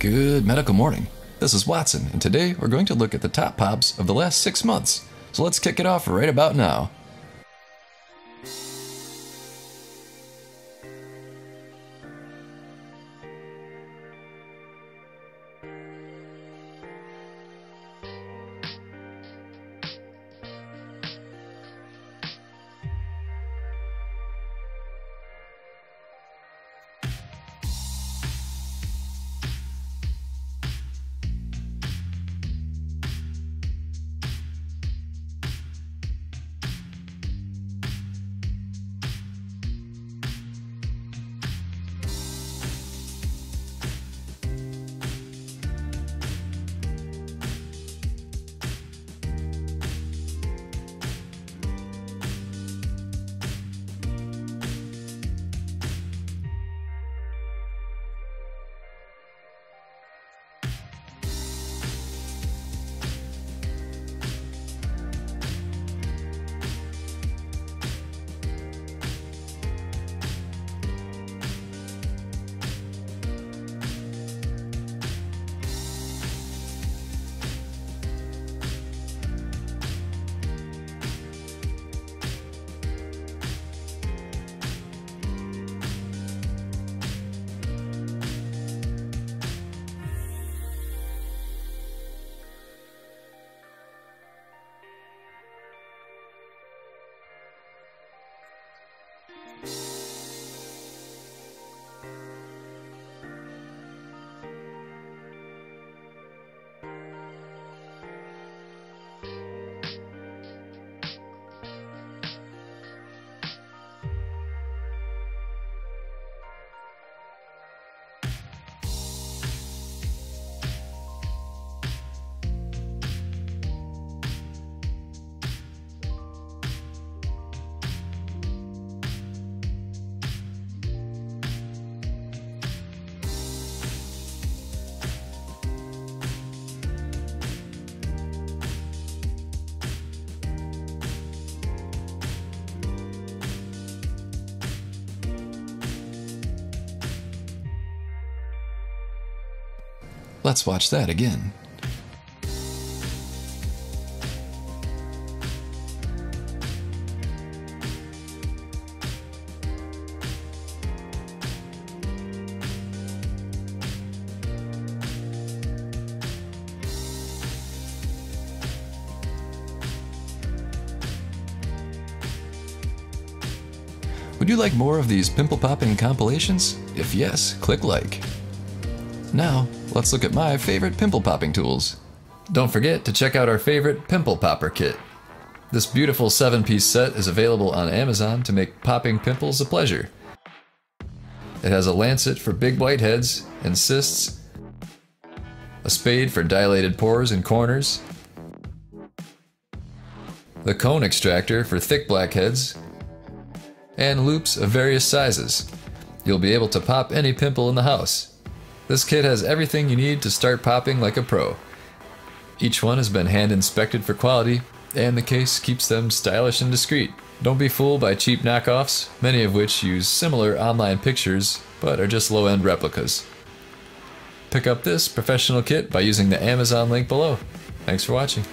Good medical morning. This is Watson, and today we're going to look at the top pops of the last 6 months. So let's kick it off right about now. Let's watch that again. Would you like more of these pimple popping compilations? If yes, click like. Now, let's look at my favorite pimple popping tools. Don't forget to check out our favorite pimple popper kit. This beautiful 7-piece set is available on Amazon to make popping pimples a pleasure. It has a lancet for big whiteheads and cysts, a spade for dilated pores and corners, the cone extractor for thick blackheads, and loops of various sizes. You'll be able to pop any pimple in the house. This kit has everything you need to start popping like a pro. Each one has been hand inspected for quality, and the case keeps them stylish and discreet. Don't be fooled by cheap knockoffs, many of which use similar online pictures, but are just low-end replicas. Pick up this professional kit by using the Amazon link below. Thanks for watching.